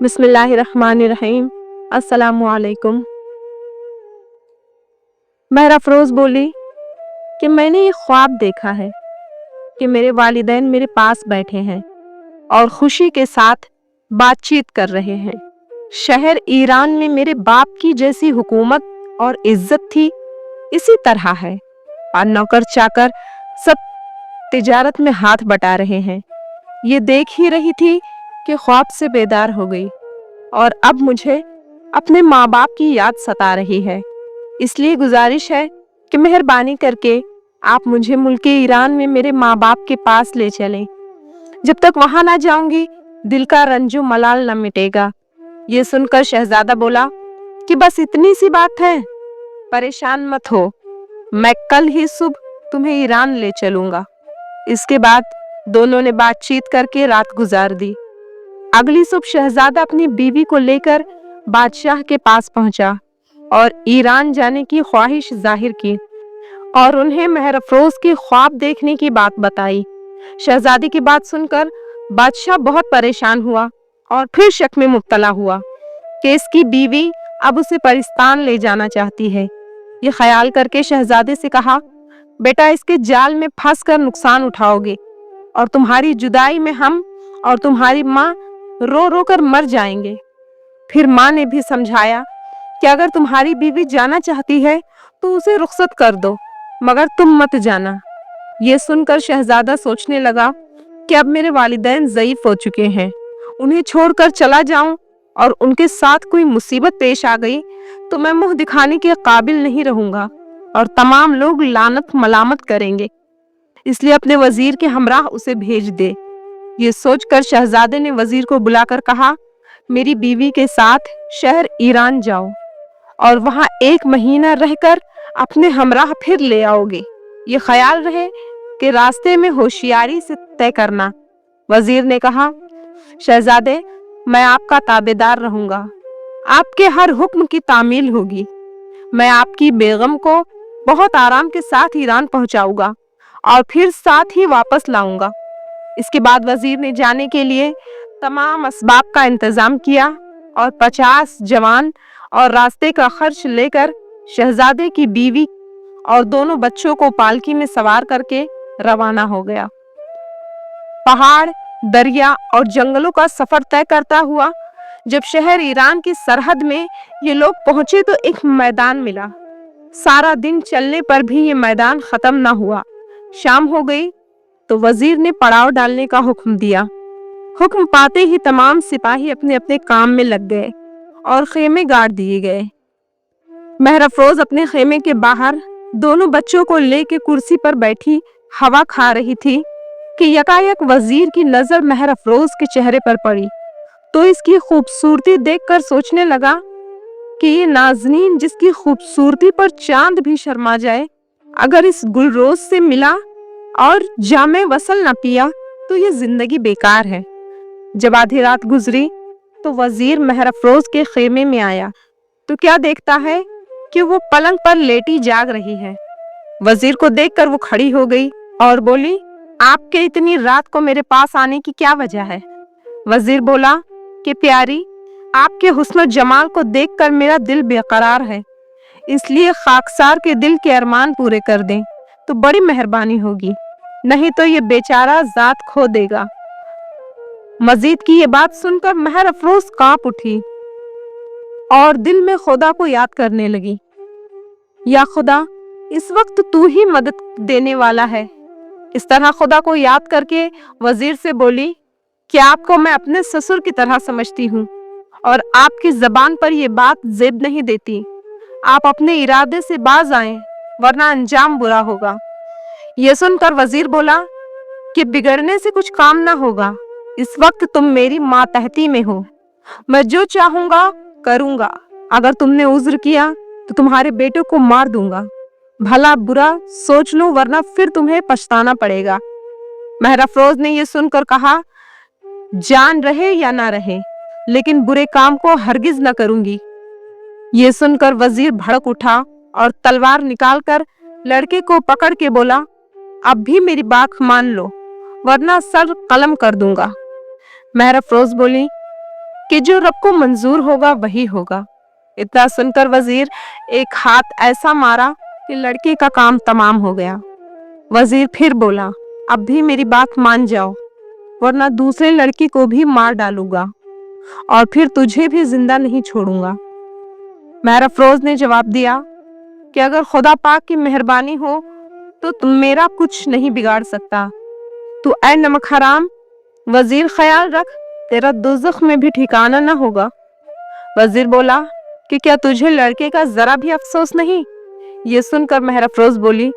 बिस्मिल्लाहिर्रहमानिर्रहीम। अस्सलामु अलैकुम। महर अफरोज़ बोली कि मैंने ये ख्वाब देखा है कि मेरे वालिदैन मेरे पास बैठे हैं और खुशी के साथ बातचीत कर रहे हैं। शहर ईरान में मेरे बाप की जैसी हुकूमत और इज्जत थी, इसी तरह है, और नौकर चाकर सब तिजारत में हाथ बटा रहे हैं। ये देख ही रही थी कि ख्वाब से बेदार हो गई और अब मुझे अपने माँ बाप की याद सता रही है। इसलिए गुजारिश है कि मेहरबानी करके आप मुझे मुल्के ईरान में मेरे माँ बाप के पास ले चलें। जब तक वहां ना जाऊंगी दिल का रंजो मलाल न मिटेगा। ये सुनकर शहजादा बोला कि बस इतनी सी बात है, परेशान मत हो, मैं कल ही सुबह तुम्हें ईरान ले चलूंगा। इसके बाद दोनों ने बातचीत करके रात गुजार दी। अगली सुबह शहजादा अपनी बीवी को लेकर बादशाह के पास पहुंचा और ईरान जाने की ख्वाहिश जाहिर की और उन्हें महर अफरोज के ख्वाब देखने की बात बताई। शहजादी की बात सुनकर बादशाह बहुत परेशान हुआ और फिर शक में मुब्तला हुआ कि इसकी बीवी अब उसे परिस्तान ले जाना चाहती है। ये ख्याल करके शहजादे से कहा, बेटा इसके जाल में फंस कर नुकसान उठाओगे और तुम्हारी जुदाई में हम और तुम्हारी माँ रो रो कर मर जाएंगे। फिर माँ ने भी समझाया कि अगर तुम्हारी बीवी जाना चाहती है तो उसे रुखसत कर दो, मगर तुम मत जाना। ये सुनकर शहजादा सोचने लगा कि अब मेरे वालिदैन ज़ईफ हो चुके हैं, उन्हें छोड़कर चला जाऊं और उनके साथ कोई मुसीबत पेश आ गई तो मैं मुंह दिखाने के काबिल नहीं रहूंगा और तमाम लोग लानत मलामत करेंगे, इसलिए अपने वजीर के हमराह उसे भेज दे। ये सोचकर शहजादे ने वजीर को बुलाकर कहा, मेरी बीवी के साथ शहर ईरान जाओ और वहां 1 महीना रहकर अपने हमराह फिर ले आओगे। ये ख्याल रहे कि रास्ते में होशियारी से तय करना। वजीर ने कहा, शहजादे मैं आपका ताबेदार रहूंगा, आपके हर हुक्म की तामील होगी। मैं आपकी बेगम को बहुत आराम के साथ ईरान पहुंचाऊंगा और फिर साथ ही वापस लाऊंगा। इसके बाद वजीर ने जाने के लिए तमाम असबाब का इंतजाम किया और 50 जवान और रास्ते का खर्च लेकर शहजादे की बीवी और दोनों बच्चों को पालकी में सवार करके रवाना हो गया। पहाड़, दरिया और जंगलों का सफर तय करता हुआ जब शहर ईरान की सरहद में ये लोग पहुंचे तो एक मैदान मिला। सारा दिन चलने पर भी ये मैदान खत्म ना हुआ। शाम हो गई तो वजीर ने पड़ाव डालने का हुक्म दिया। हुक्म पाते ही तमाम सिपाही अपने अपने काम में लग गए और खेमे गाड़ दिए गए। महर अफरोज अपने खेमे के बाहर दोनों बच्चों को लेके कुर्सी पर बैठी हवा खा रही थी कि यकायक वजीर की नजर महर अफरोज के चेहरे पर पड़ी तो इसकी खूबसूरती देखकर सोचने लगा कि ये नाज़नीन जिसकी खूबसूरती पर चांद भी शर्मा जाए, अगर इस गुलरोज से मिला और जामे वसल न पिया तो ये जिंदगी बेकार है। जब आधी रात गुजरी तो वजीर महर अफरोज के खेमे में आया तो क्या देखता है कि वो पलंग पर लेटी जाग रही है। वजीर को देखकर वो खड़ी हो गई और बोली, आपके इतनी रात को मेरे पास आने की क्या वजह है? वजीर बोला कि प्यारी, आपके हुस्न जमाल को देखकर मेरा दिल बेकरार है, इसलिए खाकसार के दिल के अरमान पूरे कर दें तो बड़ी मेहरबानी होगी, नहीं तो ये बेचारा जात खो देगा। मजीद की ये बात सुनकर महर अफरोज कांप उठी और दिल में खुदा को याद करने लगी, या खुदा इस वक्त तू ही मदद देने वाला है। इस तरह खुदा को याद करके वजीर से बोली कि आपको मैं अपने ससुर की तरह समझती हूँ और आपकी जबान पर यह बात जेब नहीं देती। आप अपने इरादे से बाज आएं वरना अंजाम बुरा होगा। यह सुनकर वजीर बोला कि बिगड़ने से कुछ काम ना होगा, इस वक्त तुम मेरी मातहती में हो, मैं जो चाहूंगा करूंगा। अगर तुमने उज्र किया तो तुम्हारे बेटे को मार दूंगा, भला बुरा सोच लो वरना फिर तुम्हें पछताना पड़ेगा। महर अफरोज ने यह सुनकर कहा, जान रहे या ना रहे लेकिन बुरे काम को हरगिज न करूंगी। ये सुनकर वजीर भड़क उठा और तलवार निकालकर लड़के को पकड़ के बोला, अब भी मेरी बात मान लो वरना सर कलम कर दूंगा। महर अफरोज बोली कि जो रब को मंजूर होगा वही होगा। इतना सुनकर वजीर एक हाथ ऐसा मारा कि लड़के का काम तमाम हो गया। वजीर फिर बोला, अब भी मेरी बात मान जाओ वरना दूसरे लड़की को भी मार डालूंगा और फिर तुझे भी जिंदा नहीं छोड़ूंगा। महरफरोज ने जवाब दिया कि अगर खुदा पाक की मेहरबानी हो तो तुम मेरा कुछ नहीं बिगाड़ सकता। तू ऐ नमक हराम, वजीर ख्याल रख तेरा दोज़ख में भी ठिकाना न होगा। वजीर बोला कि क्या तुझे लड़के का जरा भी अफसोस नहीं? ये सुनकर महरफरोज बोली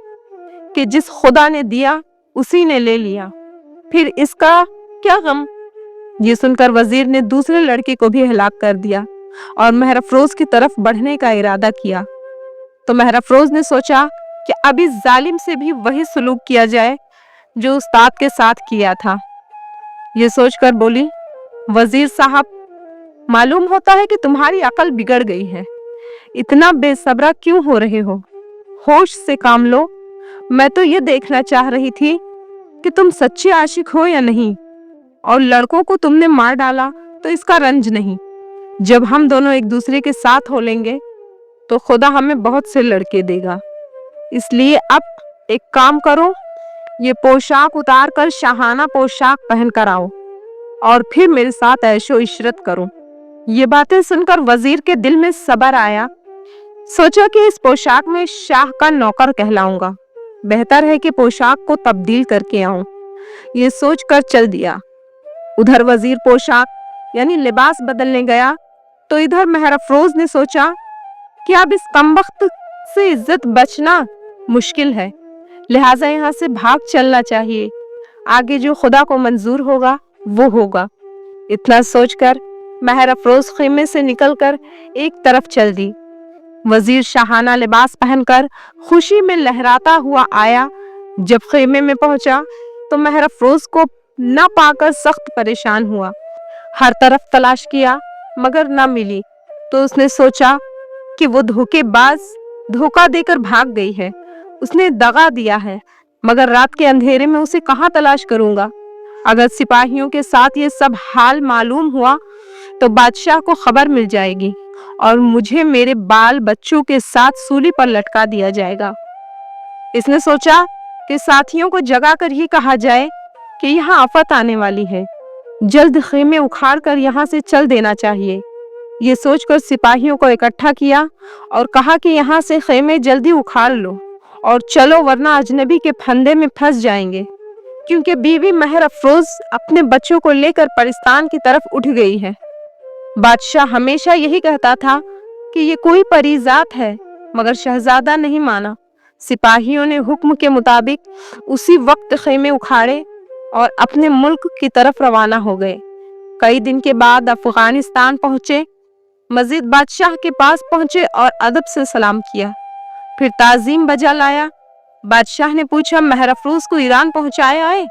कि जिस खुदा ने दिया उसी ने ले लिया, फिर इसका क्या गम। ये सुनकर वजीर ने दूसरे लड़के को भी हलाक कर दिया और महरफरोज की तरफ बढ़ने का इरादा किया। तो महरफरोज ने सोचा कि अब इस जालिम से भी वही सलूक किया जाए जो उस्ताद के साथ किया था। ये सोचकर बोली, वजीर साहब, मालूम होता है कि तुम्हारी अकल बिगड़ गई है। इतना बेसब्रा क्यों हो रहे हो? होश से काम लो। मैं तो ये देखना चाह रही थी कि तुम सच्चे आशिक हो या नहीं, और लड़कों को तुमने मार डाला तो इसका रंज नहीं। जब हम दोनों एक दूसरे के साथ हो लेंगे तो खुदा हमें बहुत से लड़के देगा। इसलिए अब एक काम करो, ये पोशाक उतार कर शाहाना पोशाक पहन कर आओ और फिर मेरे साथ ऐशो इशरत करो। ये बातें सुनकर वजीर के दिल में सब्र आया। सोचा कि इस पोशाक में शाह का नौकर कहलाऊंगा, बेहतर है कि पोशाक को तब्दील करके आऊं। ये सोचकर चल दिया। उधर वजीर पोशाक यानी लिबास बदलने गया तो इधर महरफरोज ने सोचा कि अब इस कमबख्त से इज्जत बचना मुश्किल है, लिहाजा यहाँ से भाग चलना चाहिए। आगे जो खुदा को मंजूर होगा वो होगा। इतना सोचकर महरफरोज खेमे से निकलकर एक तरफ चल दी। वजीर शाहाना लिबास पहनकर खुशी में लहराता हुआ आया। जब खेमे में पहुंचा तो महरफरोज को न पाकर सख्त परेशान हुआ। हर तरफ तलाश किया मगर न मिली तो उसने सोचा कि वो धोखेबाज धोखा देकर भाग गई है, उसने दगा दिया है, मगर रात के अंधेरे में उसे कहाँ तलाश करूंगा। अगर सिपाहियों के साथ ये सब हाल मालूम हुआ तो बादशाह को खबर मिल जाएगी और मुझे मेरे बाल बच्चों के साथ सूली पर लटका दिया जाएगा। इसने सोचा कि साथियों को जगा कर ही कहा जाए कि यहाँ आफत आने वाली है, जल्द खेमे उखाड़ कर यहाँ से चल देना चाहिए। ये सोचकर सिपाहियों को इकट्ठा किया और कहा कि यहाँ से खेमे जल्दी उखाड़ लो और चलो वरना अजनबी के फंदे में फंस जाएंगे, क्योंकि बीवी महरफरोज अपने बच्चों को लेकर परिस्तान की तरफ उठ गई है। बादशाह हमेशा यही कहता था कि ये कोई परीजात है, मगर शहजादा नहीं माना। सिपाहियों ने हुक्म के मुताबिक उसी वक्त खेमे उखाड़े और अपने मुल्क की तरफ रवाना हो गए। कई दिन के बाद अफगानिस्तान पहुंचे। मजीद बादशाह के पास पहुंचे और अदब से सलाम किया, फिर ताजीम बजा लाया। बादशाह ने पूछा, महरफरोज को ईरान पहुंचाया है?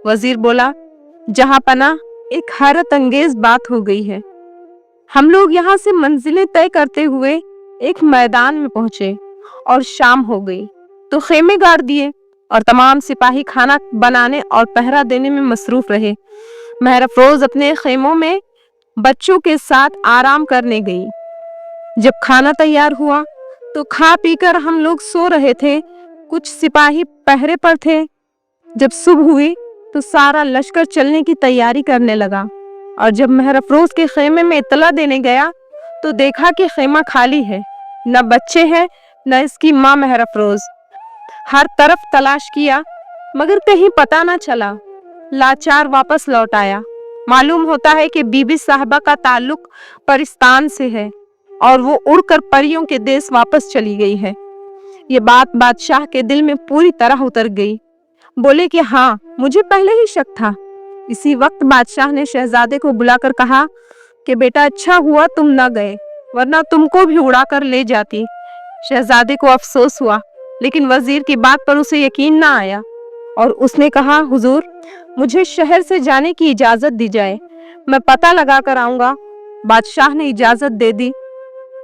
वजीर बोला, जहां पना एक हैरत अंगेज बात हो गई है। हम लोग यहाँ से मंजिलें तय करते हुए एक मैदान में पहुंचे और शाम हो गई तो खेमे गाड़ दिए और तमाम सिपाही खाना बनाने और पहरा देने में मसरूफ रहे। महरफरोज अपने खेमों में बच्चों के साथ आराम करने गई। जब खाना तैयार हुआ तो खा पीकर हम लोग सो रहे थे। कुछ सिपाही पहरे पर थे। जब सुबह हुई तो सारा लश्कर चलने की तैयारी करने लगा और जब महरफरोज के खेमे में इत्तला देने गया तो देखा कि खेमा खाली है, न बच्चे हैं न इसकी माँ महरफरोज। हर तरफ तलाश किया मगर कहीं पता न चला। लाचार वापस लौट आया। मालूम होता है कि बीबी साहबा का ताल्लुक परिस्तान से है और वो उड़कर परियों के देश वापस चली गई है। ये बात बादशाह के दिल में पूरी तरह उतर गई। बोले कि हाँ, मुझे पहले ही शक था। इसी वक्त बादशाह ने शहजादे को बुलाकर कहा कि बेटा, अच्छा हुआ तुम न गए, वरना तुमको भी उड़ाकर ले जाती। शहजादे को अफसोस हुआ, लेकिन वजीर की बात पर उसे यकीन न आया और उसने कहा, हुजूर, मुझे शहर से जाने की इजाजत दी जाए, मैं पता लगा कर आऊंगा। बादशाह ने इजाजत दे दी।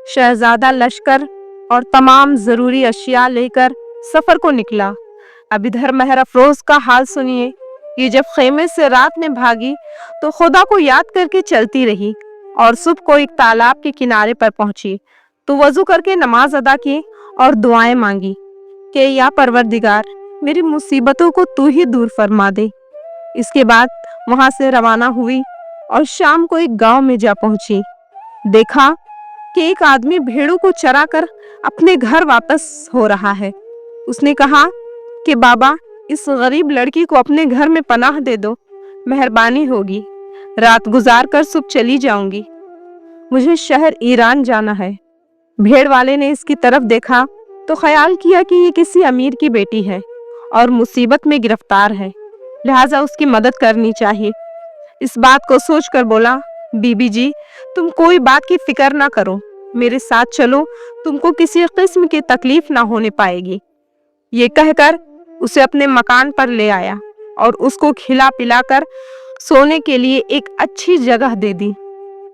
शहजादा लश्कर और तमाम जरूरी अशिया लेकर सफर को निकला। अब इधर महरफरोज का हाल सुनिए। ये जब खेमे से रात में भागी तो खुदा को याद करके चलती रही। और सुबह को एक तालाब के किनारे पर पहुंची तो वजू करके नमाज अदा की और दुआएं मांगी कि या परवरदिगार, मेरी मुसीबतों को तू ही दूर फरमा दे। इसके बाद वहां से रवाना हुई और शाम को एक गांव में जा पहुंची। देखा कि एक आदमी भेड़ों को चराकर अपने घर वापस हो रहा है। उसने कहा कि बाबा, इस गरीब लड़की को अपने घर में पनाह दे दो, मेहरबानी होगी। रात गुजार कर सुबह चली जाऊंगी, मुझे शहर ईरान जाना है। भेड़ वाले ने इसकी तरफ देखा तो ख्याल किया कि ये किसी अमीर की बेटी है और मुसीबत में गिरफ्तार है, लिहाजा उसकी मदद करनी चाहिए। इस बात को सोचकर बोला, बीबी जी, तुम कोई बात की फिक्र ना करो, मेरे साथ चलो, तुमको किसी किस्म की तकलीफ ना होने पाएगी। ये कहकर उसे अपने मकान पर ले आया और उसको खिला पिलाकर सोने के लिए एक अच्छी जगह दे दी।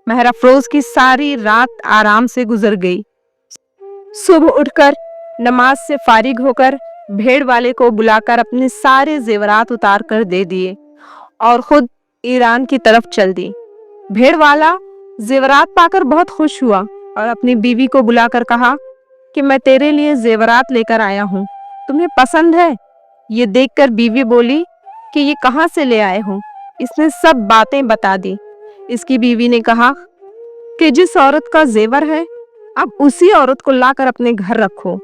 महर अफरोज की सारी रात आराम से गुजर गई। सुबह उठकर नमाज से फारिग होकर भेड़ वाले को बुलाकर अपने सारे जेवरात उतार कर दे दिए और खुद ईरान की तरफ चल दी। भेड़ वाला जेवरात पाकर बहुत खुश हुआ और अपनी बीवी को बुलाकर कहा कि मैं तेरे लिए जेवरात लेकर आया हूँ, तुम्हें पसंद है? ये देखकर बीवी बोली कि ये कहाँ से ले आए हो। इसने सब बातें बता दी। इसकी बीवी ने कहा कि जिस औरत का जेवर है, अब उसी औरत को लाकर अपने घर रखो।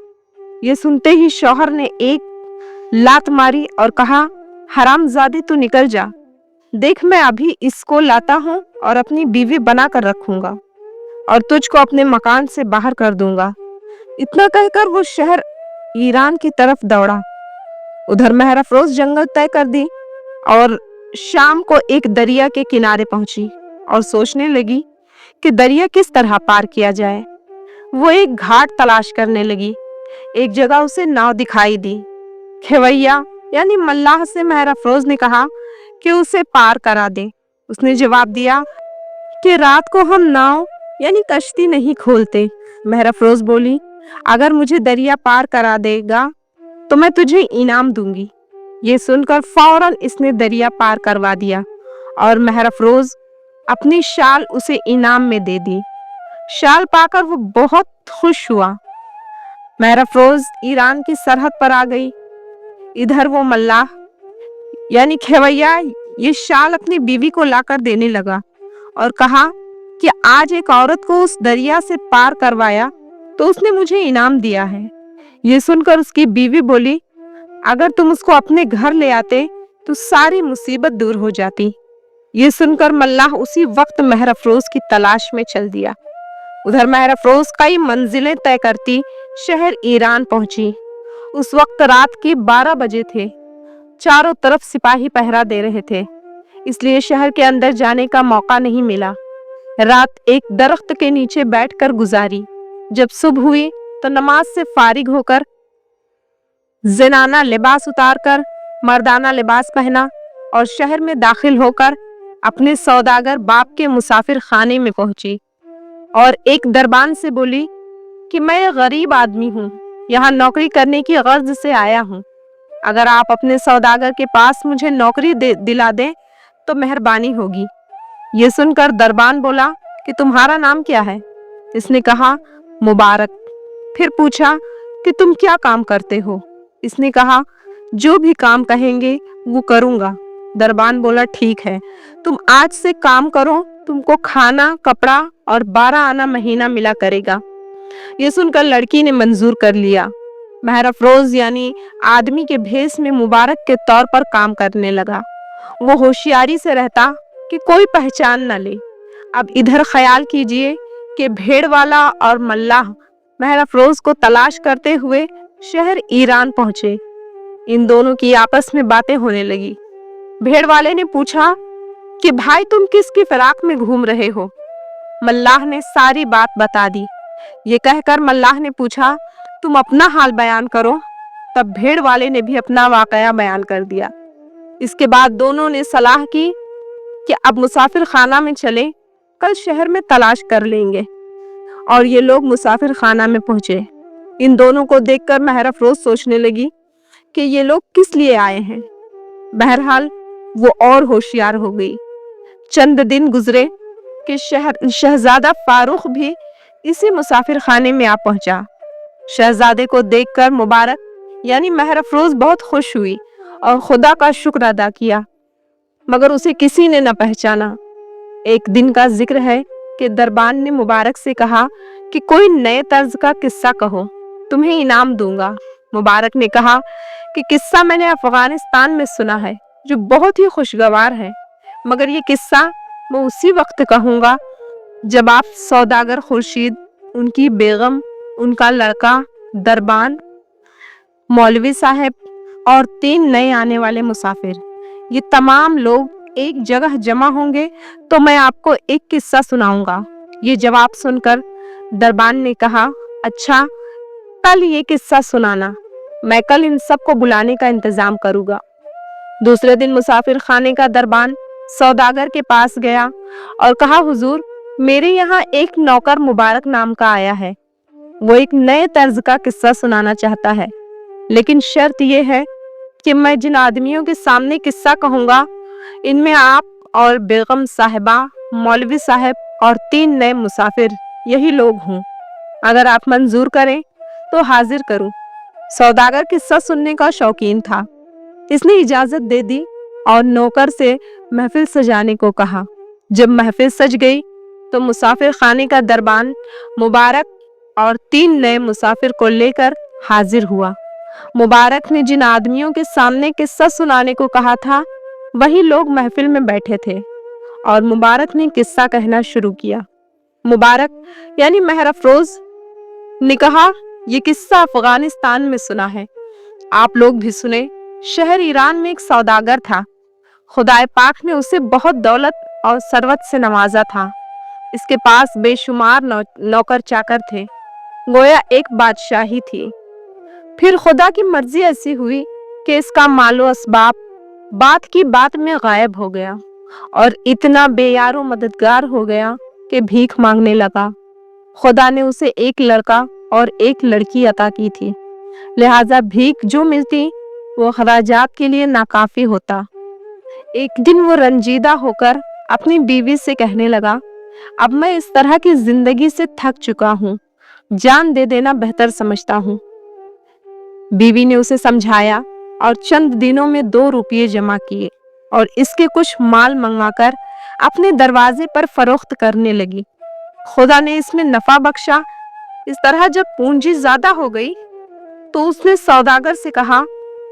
ये सुनते ही शौहर ने एक लात मारी और कहा, हरामजादी, तू निकल जा, देख मैं अभी इसको लाता हूँ और अपनी बीवी बनाकर रखूंगा और तुझको अपने मकान से बाहर कर दूंगा। इतना कहकर वो शहर ईरान की तरफ दौड़ा। उधर महर अफरोज जंगल तय कर दी और शाम को एक दरिया के किनारे पहुंची और सोचने लगी कि दरिया किस तरह पार किया जाए। वो एक घाट तलाश करने लगी। एक जगह उसे नाव दिखाई दी। खेवैया यानी मल्लाह से महर अफरोज ने कहा कि उसे पार करा दे। उसने जवाब दिया कि रात को हम नाव यानी कश्ती नहीं खोलते। महर अफरोज बोली, अगर मुझे दरिया पार करा देगा तो मैं तुझे इनाम दूंगी। ये सुनकर फौरन इसने दरिया पार करवा दिया और महर अफरोज अपनी शाल उसे इनाम में दे दी। शाल पाकर वो बहुत खुश हुआ। महर अफरोज ईरान की सरहद पर आ गई। इधर वो मल्लाह यानी खेवैया ये शाल अपनी बीवी को लाकर देने लगा और कहा कि आज एक औरत को उस दरिया से पार करवाया तो उसने मुझे इनाम दिया है। ये सुनकर उसकी बीवी बोली, अगर तुम उसको अपने घर ले आते तो सारी मुसीबत दूर हो जाती। ये सुनकर मल्लाह उसी वक्त महर अफरोज की तलाश में चल दिया। उधर महर अफरोज कई मंजिलें तय करती शहर ईरान पहुंची। उस वक्त रात के 12 बजे थे। चारों तरफ सिपाही पहरा दे रहे थे, इसलिए शहर के अंदर जाने का मौका नहीं मिला। रात एक दरख्त के नीचे बैठकर गुजारी। जब सुबह हुई तो नमाज से फारिग होकर ज़नाना लिबास उतारकर मर्दाना लिबास पहना और शहर में दाखिल होकर अपने सौदागर बाप के मुसाफिर खाने में पहुंची और एक दरबान से बोली कि मैं गरीब आदमी हूँ, यहाँ नौकरी करने की गर्ज से आया हूँ। अगर आप अपने सौदागर के पास मुझे नौकरी दिला दें तो मेहरबानी होगी। ये सुनकर दरबान बोला कि तुम्हारा नाम क्या है? इसने कहा, मुबारक। फिर पूछा कि तुम क्या काम करते हो? इसने कहा, जो भी काम कहेंगे वो करूंगा। दरबान बोला, ठीक है, तुम आज से काम करो, तुमको खाना, कपड़ा और 12 आना महीना मिला करेगा। ये सुनकर लड़की ने मंजूर कर लिया। महर अफरोज यानी आदमी के भेष में मुबारक के तौर पर काम करने लगा। वो होशियारी से रहता कि कोई पहचान न ले। अब इधर ख्याल कीजिए कि भेड़ वाला और मल्लाह महर अफरोज को तलाश करते हुए शहर ईरान पहुंचे। इन दोनों की आपस में बातें होने लगी। भेड़ वाले ने पूछा कि भाई तुम किसकी फिराक में घूम रहे हो? मल्लाह ने सारी बात बता दी। ये कहकर मल्लाह ने पूछा, तुम अपना हाल बयान करो। तब भेड़ वाले ने भी अपना वाकया बयान कर दिया। इसके बाद दोनों ने सलाह की कि अब मुसाफिर खाना में चले, कल शहर में तलाश कर लेंगे। और ये लोग मुसाफिर खाना में पहुंचे। इन दोनों को देखकर महर अफरोज सोचने लगी कि ये लोग किस लिए आए हैं। बहरहाल वो और होशियार हो गई। चंद दिन गुजरे کہ शहजादा फारूक भी इसी मुसाफिर खाने में आ पहुंचा। शहजादे को देखकर मुबारक यानी महर अफरोज बहुत खुश हुई और खुदा का शुक्र अदा किया, मगर उसे किसी ने न पहचाना। एक दिन का जिक्र है कि दरबान ने मुबारक से कहा कि कोई नए तर्ज का किस्सा कहो, तुम्हें इनाम दूंगा। मुबारक ने कहा कि किस्सा मैंने अफगानिस्तान में सुना है जो बहुत ही खुशगवार है, मगर ये किस्सा मैं उसी वक्त कहूँगा जब आप सौदागर खुर्शीद, उनकी बेगम, उनका लड़का दरबान, मौलवी साहब और 3 नए आने वाले मुसाफिर, ये तमाम लोग एक जगह जमा होंगे तो मैं आपको एक किस्सा सुनाऊंगा। ये जवाब सुनकर दरबान ने कहा, अच्छा, कल ये किस्सा सुनाना, मैं कल इन सबको बुलाने का इंतजाम करूंगा। दूसरे दिन मुसाफिर खाने का दरबान सौदागर के पास गया और कहा, हुजूर, मेरे यहाँ एक नौकर मुबारक नाम का आया है। वो एक नए तर्ज का किस्सा सुनाना चाहता है, लेकिन शर्त यह है कि मैं जिन आदमियों के सामने किस्सा कहूँगा, इनमें आप और बेगम साहिबा, मौलवी साहब और 3 नए मुसाफिर, यही लोग हों। अगर आप मंजूर करें तो हाजिर करूं। सौदागर किस्सा सुनने का शौकीन था। इसने इजाजत दे दी और नौकर से महफिल सजाने को कहा। जब महफिल सज गई तो मुसाफिर खाने का दरबान मुबारक और 3 नए मुसाफिर को लेकर हाजिर हुआ। मुबारक ने जिन आदमियों के सामने किस्सा सुनाने को कहा था, वही लोग महफिल में बैठे थे और मुबारक ने किस्सा कहना शुरू किया। मुबारक यानी महर अफरोज ने कहा, ये किस्सा अफगानिस्तान में सुना है, आप लोग भी सुने। शहर ईरान में एक सौदागर था। खुदाए पाक ने उसे बहुत दौलत और सरवत से नवाजा था। इसके पास बेशुमार नौकर चाकर थे, गोया एक बादशाही थी। फिर खुदा की मर्जी ऐसी हुई कि इसका मालो असबाब बात की बात में गायब हो गया और इतना बेयारो मददगार हो गया कि भीख मांगने लगा। खुदा ने उसे एक लड़का और एक लड़की अता की थी, लिहाजा भीख जो मिलती वो खराजात के लिए नाकाफी होता। एक दिन वो रंजीदा होकर अपनी बीवी से कहने लगा, अब मैं इस तरह की जिंदगी से थक चुका हूँ, जान दे देना बेहतर समझता हूँ। बीवी ने उसे समझाया और चंद दिनों में 2 रुपये जमा किए और इसके कुछ माल मंगाकर अपने दरवाजे पर फरोख्त करने लगी। खुदा ने इसमें नफा बख्शा। इस तरह जब पूंजी ज्यादा हो गई तो उसने सौदागर से कहा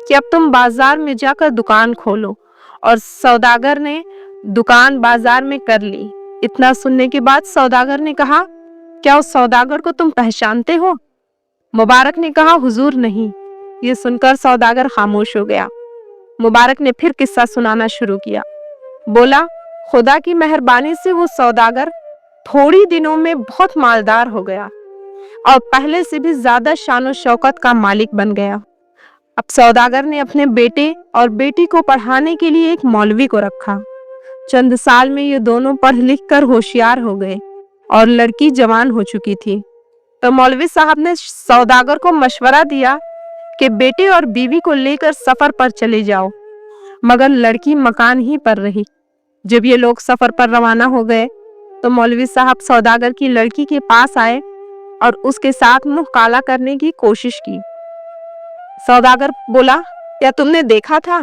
कि अब तुम बाजार में जाकर दुकान खोलो, और सौदागर ने दुकान बाजार में कर ली। इतना सुनने के बाद सौदागर ने कहा, क्या उस सौदागर को तुम पहचानते हो? मुबारक ने कहा, हुजूर नहीं। ये सुनकर सौदागर खामोश हो गया। मुबारक ने फिर किस्सा सुनाना शुरू किया। बोला, खुदा की मेहरबानी से वो सौदागर थोड़ी दिनों में बहुत मालदार हो गया और पहले से भी ज्यादा शान और शौकत का मालिक बन गया। अब सौदागर ने अपने बेटे और बेटी को पढ़ाने के लिए एक मौलवी को रखा। चंद साल में ये दोनों पढ़ लिख कर होशियार हो गए और लड़की जवान हो चुकी थी। तो मौलवी साहब ने सौदागर को मशवरा दिया कि बेटे और बीवी को लेकर सफर पर चले जाओ, मगर लड़की मकान ही पर रही। जब ये लोग सफर पर रवाना हो गए तो मौलवी साहब सौदागर की लड़की के पास आए और उसके साथ मुंह काला करने की कोशिश की। सौदागर बोला, क्या तुमने देखा था?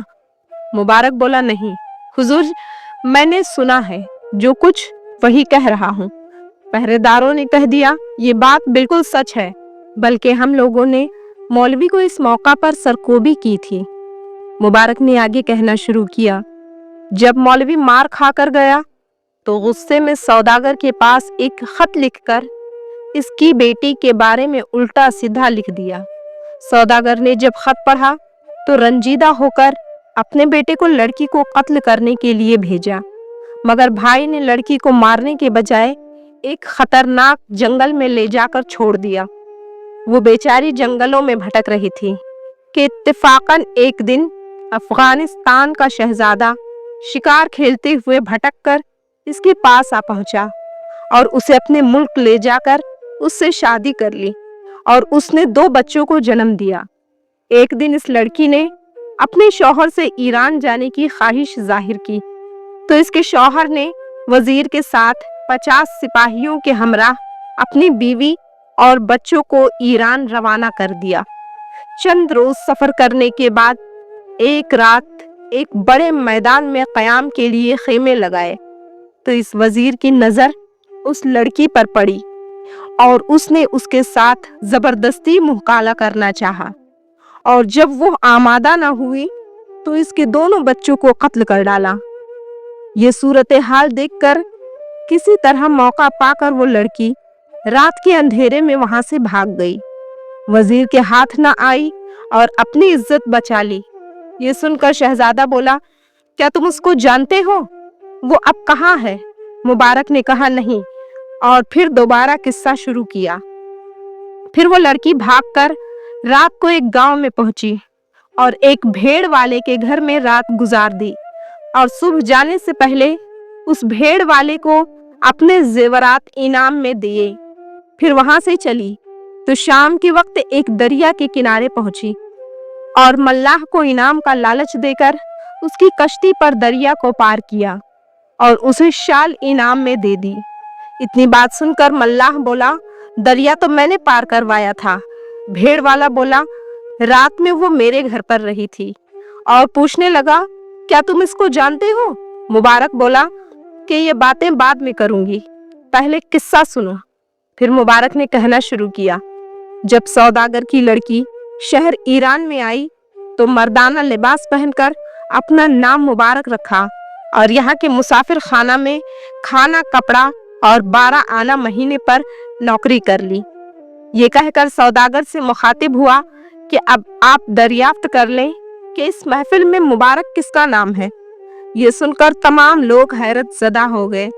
मुबारक बोला, नहीं हुजूर, मैंने सुना है, जो कुछ वही कह रहा हूँ। पहरेदारों ने कह दिया, ये बात बिल्कुल सच है, बल्कि हम लोगों ने मौलवी को इस मौका पर सरकोबी की थी। मुबारक ने आगे कहना शुरू किया, जब मौलवी मार खाकर गया तो गुस्से में सौदागर के पास एक खत लिखकर इसकी बेटी के बारे में उल्टा सीधा लिख दिया। सौदागर ने जब खत पढ़ा तो रंजीदा होकर अपने बेटे को लड़की को कत्ल करने के लिए भेजा, मगर भाई ने लड़की को मारने के बजाय एक खतरनाक जंगल में ले जाकर छोड़ दिया। वो बेचारी जंगलों में भटक रही थी कि इत्तेफाकन एक दिन अफगानिस्तान का शहजादा शिकार खेलते हुए भटककर इसके पास आ पहुंचा और उसे अपने मुल्क ले जाकर उससे शादी कर ली और उसने 2 बच्चों को जन्म दिया। एक दिन इस लड़की ने अपने शौहर से ईरान जाने की ख्वाहिश जाहिर की तो इसके शौहर ने वजीर के साथ 50 सिपाहियों के हमरा अपनी बीवी और बच्चों को ईरान रवाना कर दिया। चंद रोज सफर करने के बाद एक रात एक बड़े मैदान में क़याम के लिए खेमे लगाए तो इस वजीर की नजर उस लड़की पर पड़ी और उसने उसके साथ जबरदस्ती मुकाला करना चाहा, और जब वो आमादा न हुई तो इसके दोनों बच्चों को कत्ल कर डाला। ये सूरत हाल देखकर किसी तरह मौका पाकर वो लड़की रात के अंधेरे में वहां से भाग गई। वजीर के हाथ न आई और अपनी इज्जत बचा ली। ये सुनकर शहजादा बोला, क्या तुम उसको जानते हो? वो अब कहाँ है? मुबारक ने कहा, नहीं, और फिर दोबारा किस्सा शुरू किया। फिर वो लड़की भागकर रात को एक गांव में पहुंची और एक भेड़ वाले के घर में रात गुजार दी, और सुबह जाने से पहले उस भेड़ वाले को अपने जेवरात इनाम में दिए। फिर वहां से चली तो शाम के वक्त एक दरिया के किनारे पहुंची और मल्लाह को इनाम का लालच देकर उसकी कश्ती पर दरिया को पार किया और उसे शाल इनाम में दे दी। इतनी बात सुनकर मल्लाह बोला, दरिया तो मैंने पार करवाया था। भेड़ वाला बोला, रात में वो मेरे घर पर रही थी, और पूछने लगा, क्या तुम इसको जानते हो? मुबारक बोला कि ये बातें बाद में करूंगी, पहले किस्सा सुनो। फिर मुबारक ने कहना शुरू किया, जब सौदागर की लड़की शहर ईरान में आई तो मर्दाना लिबास पहनकर अपना नाम मुबारक रखा और यहाँ के मुसाफिर खाना में खाना, कपड़ा और 12 आना महीने पर नौकरी कर ली। ये कहकर सौदागर से मुखातिब हुआ कि अब आप दरियाफ्त कर लें कि इस महफिल में मुबारक किसका नाम है। ये सुनकर तमाम लोग हैरत ज़दा हो गए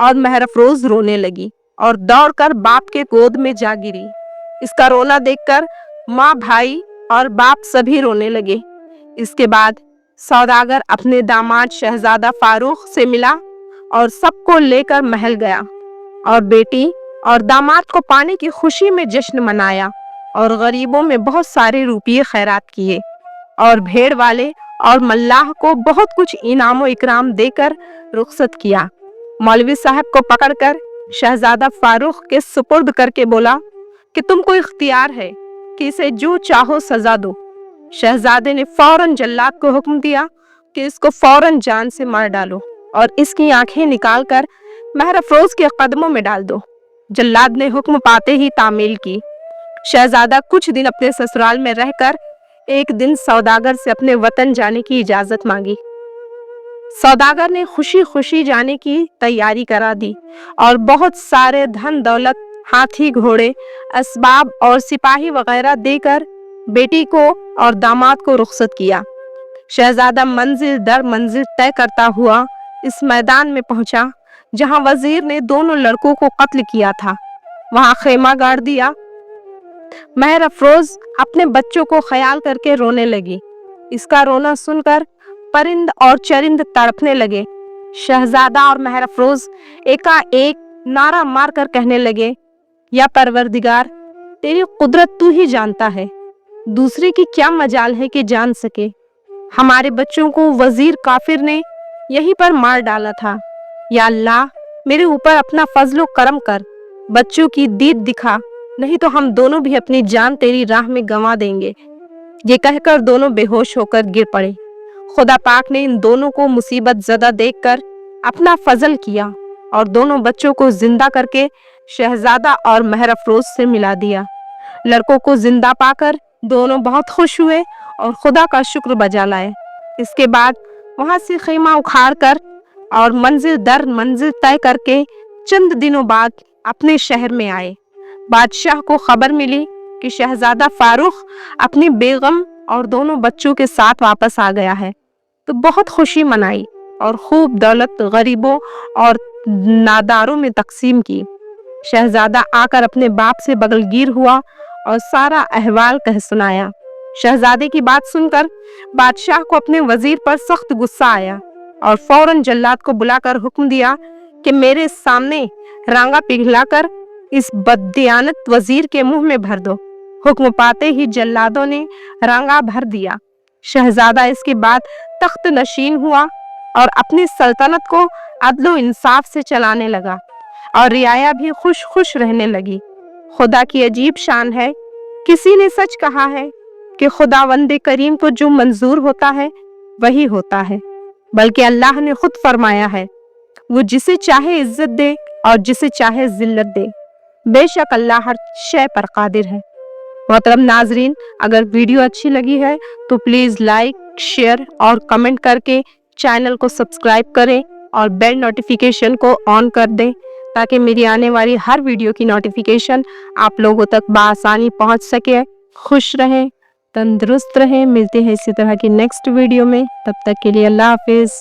और महरफरोज रोने लगी और दौड़कर बाप के गोद में जा गिरी। इसका रोना देखकर माँ, भाई और बाप सभी रोने लगे। इसके बाद सौदागर अपने दामाद शहजादा फारूक से मिला और सबको लेकर महल गया और बेटी और दामाद को पाने की खुशी में जश्न मनाया और गरीबों में बहुत सारे रुपये खैरात किए और भेड़ वाले और मल्लाह को बहुत कुछ इनाम व इकराम देकर रुखसत किया। मौलवी साहब को पकड़कर शहजादा फारूक के सुपुर्द करके बोला कि तुमको इख्तियार है कि इसे जो चाहो सजा दो। शहजादे ने फौरन जल्लाद को हुक्म दिया कि इसको फौरन जान से मार डालो और इसकी आंखें निकालकर महरफरोज के कदमों में डाल दो। जल्लाद ने हुक्म पाते ही तामील की। शहजादा कुछ दिन अपने ससुराल में रहकर एक दिन सौदागर से अपने वतन जाने की इजाजत मांगी। सौदागर ने खुशी खुशी जाने की तैयारी करा दी और बहुत सारे धन दौलत, हाथी, घोड़े, असबाब और सिपाही वगैरह देकर बेटी को और दामाद को रुखसत किया। शहजादा मंजिल दर मंजिल तय करता हुआ इस मैदान में पहुंचा जहां वजीर ने दोनों लड़कों को कत्ल किया था। वहां खेमा गाड़ दिया। महर अफरोज अपने बच्चों को ख्याल करके रोने लगी। इसका रोना सुनकर परिंद और चरिंद तड़पने लगे। शहजादा और महर अफरोज एकाएक नारा मारकर कहने लगे, या परवरदिगार, तेरी कुदरत तू ही जानता है, दूसरे की क्या मजाल है कि जान सके। हमारे बच्चों को वजीर काफिर ने यहीं पर मार डाला था। या अल्लाह, मेरे ऊपर अपना फजलो करम कर, बच्चों की दीद दिखा, नहीं तो हम दोनों भी अपनी जान तेरी राह में गंवा देंगे। ये कहकर दोनों बेहोश होकर गिर पड़े। खुदा पाक ने इन दोनों को मुसीबत ज़दा देखकर अपना फजल किया और दोनों बच्चों को जिंदा करके शहजादा और महर अफरोज से मिला दिया। लड़कों को जिंदा पाकर दोनों बहुत खुश हुए और खुदा का शुक्र बजा लाए। इसके बाद वहां से खेमा उखाड़ कर और मंजिल दर मंजिल तय करके चंद दिनों बाद अपने शहर में आए। बादशाह को खबर मिली कि शहजादा फारूक अपनी बेगम और दोनों बच्चों के साथ वापस आ गया है, तो बहुत खुशी मनाई और खूब दौलत गरीबों और नादारों में तकसीम की। शहजादा आकर अपने बाप से बगलगीर हुआ और सारा अहवाल कह सुनाया। शहजादे की बात सुनकर बादशाह को अपने वजीर पर सख्त गुस्सा आया और फौरन जल्लाद को बुलाकर हुक्म दिया कि मेरे सामने रांगा पिघलाकर इस बददियानत वजीर के मुंह में भर दो। हुक्म पाते ही जल्लादों ने रांगा भर दिया। शहजादा इसके बाद तख्त नशीन हुआ और अपनी सल्तनत को अदलो इंसाफ से चलाने लगा। اور रियाया भी खुश खुश रहने लगी। खुदा की अजीब शान है। किसी ने सच कहा है कि खुदावंद करीम को जो मंजूर होता है वही होता है, बल्कि अल्लाह ने खुद फरमाया है वो जिसे चाहे इज्जत दे और जिसे चाहे जिल्लत दे। बेशक अल्लाह हर शय पर कादिर है। मोहतरम नाजरीन, अगर वीडियो अच्छी लगी है तो प्लीज़ लाइक, शेयर और कमेंट करके चैनल को सब्सक्राइब करें और बेल नोटिफिकेशन को ऑन कर दें ताकि मेरी आने वाली हर वीडियो की नोटिफिकेशन आप लोगों तक बआसानी पहुंच सके। खुश रहें, तंदुरुस्त रहें। मिलते हैं इसी तरह की नेक्स्ट वीडियो में। तब तक के लिए अल्लाह हाफिज़।